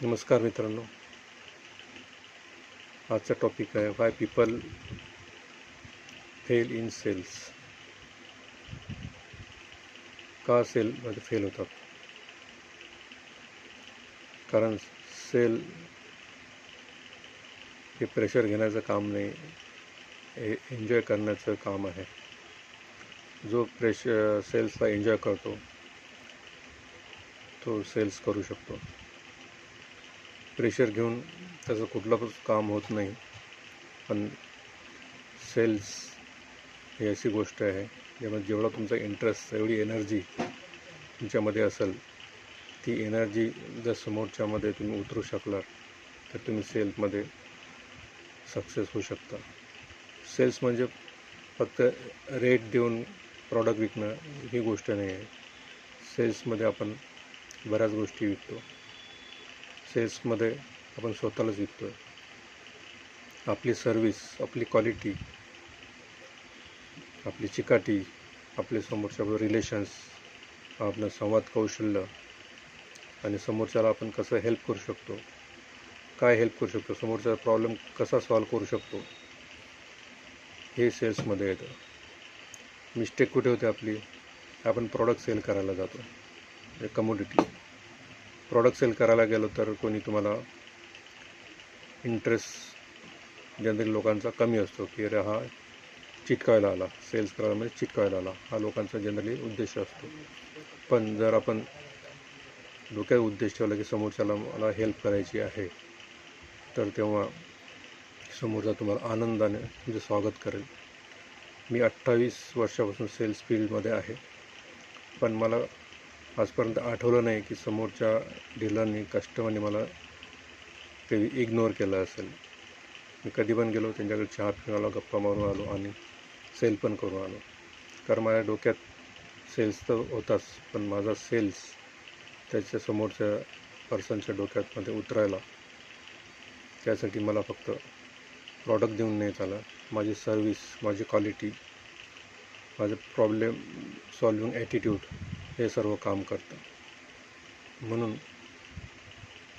नमस्कार मित्रांनो, आजचा टॉपिक आहे why people fail in sales. का सेलमध्ये फेल होतात? कारण सेल हे प्रेशर घेण्याचं काम नाही, हे एन्जॉय करण्याचं काम आहे. जो सेल्सला एन्जॉय करतो तो सेल्स करू शकतो. प्रेशर घेऊन त्याचं कुठलं पण काम होत नाही. पण सेल्स ही अशी गोष्ट आहे ज्यामध्ये जेवढा तुमचा इंटरेस्ट, एवढी एनर्जी तुमच्यामध्ये असेल, ती एनर्जी जर समोरच्यामध्ये तुम्ही उतरू शकलात तर तुम्ही सेल्समध्ये सक्सेस होऊ शकता. सेल्स म्हणजे फक्त रेट देऊन प्रॉडक्ट विकणं ही गोष्ट नाही आहे. सेल्समध्ये आपण बऱ्याच गोष्टी विकतो. सेल्समध्ये आपण स्वतःलाच विकतो. आपली सर्विस, आपली क्वालिटी, आपली चिकाटी, आपले समोरच्याबरोबर रिलेशन्स, आपलं संवाद कौशल्य आणि समोरच्याला आपण कसं हेल्प करू शकतो, काय हेल्प करू शकतो, समोरचा प्रॉब्लेम कसा सॉल्व्ह करू शकतो, हे सेल्समध्ये येतं. मिस्टेक कुठे होते आपली? आपण प्रॉडक्ट सेल करायला जातो, म्हणजे कमोडिटी. प्रॉडक्ट सेल करायला गेलो तर कोणी तुम्हाला इंटरेस्ट जनरली लोकांचा कमी असतो की अरे हा चिटकायला आला, सेल्स करायला म्हणजे चिटकायला आला, हा लोकांचा जनरली उद्देश असतो. पण जर आपण डोक्यात उद्देश ठेवला की समोरच्याला मला हेल्प करायची आहे, तर तेव्हा समोरचा तुम्हाला आनंदाने म्हणजे स्वागत करेल. मी 28 वर्षापासून सेल्स फील्डमध्ये आहे, पण मला आजपर्यंत आठवलं नाही की समोरच्या डीलरनी, कस्टमरने मला कधी इग्नोर केलं असेल. मी कधी पण गेलो त्यांच्याकडे चहा पिऊन आलो, गप्पा मारून आलो आणि सेल पण करून आलो. कारण माझ्या डोक्यात सेल्स तर होताच, पण माझा सेल्स त्याच्या समोरच्या पर्सनच्या डोक्यातमध्ये उतरायला, त्यासाठी मला फक्त प्रॉडक्ट देऊन नाही चालत. माझी सर्विस, माझी क्वालिटी, माझं प्रॉब्लेम सॉल्विंग ॲटिट्यूड हे सर्व काम करतं. म्हणून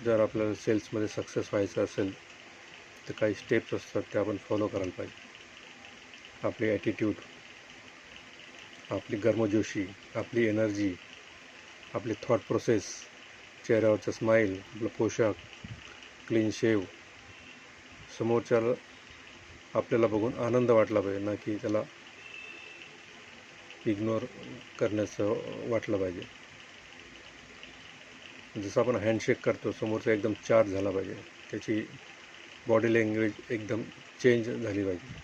जर आपल्याला सेल्समध्ये सक्सेस व्हायचं असेल तर काही स्टेप्स असतात ते आपण फॉलो करायला पाहिजे. आपली ॲटिट्यूड, आपली गर्मजोशी, आपली एनर्जी, आपली थॉट प्रोसेस, चेहऱ्यावरचा स्माईल, आपलं पोशाख, क्लीन शेव, समोरच्याला आपल्याला बघून आनंद वाटला पाहिजे, ना की त्याला इग्नोर करण्याचं वाटलं पाहिजे. जसं आपण हँडशेक करतो, समोरचा एकदम चार्ज झाला पाहिजे, त्याची बॉडी लँग्वेज एकदम चेंज झाली पाहिजे.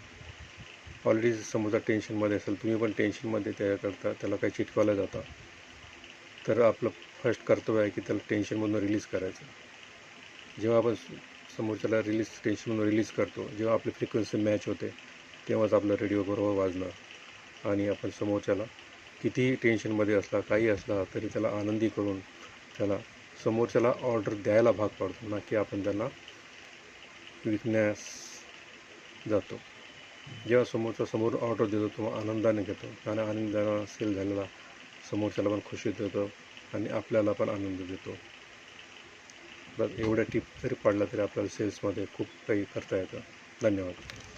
ऑलरेडी समोरचा टेन्शनमध्ये असेल, तुम्ही पण टेन्शनमध्ये त्याला काही चिटकवलं जाता, तर आपलं फर्स्ट कर्तव्य आहे की त्याला टेन्शनमधून रिलीज करायचं. जेव्हा आपण समोरच्याला टेन्शनमधून रिलीज करतो, जेव्हा आपली फ्रिक्वेन्सी मॅच होते, तेव्हाच आपलं रेडिओ बरोबर वाजणार आणि आपण समोरच्याला कितीही टेन्शनमध्ये असला, काही असला तरी त्याला आनंदी करून त्याला समोरच्याला ऑर्डर द्यायला भाग पडतो, ना की आपण त्यांना विकण्यास जातो. जेव्हा समोर ऑर्डर देतो तेव्हा आनंदाने घेतो आणि आनंदाने सेल झालेला समोरच्याला पण खुशी देतो आणि आपल्याला पण आनंद देतो. एवढ्या टिप जरी पडला तरी आपल्याला सेल्समध्ये खूप काही करता येतं. धन्यवाद.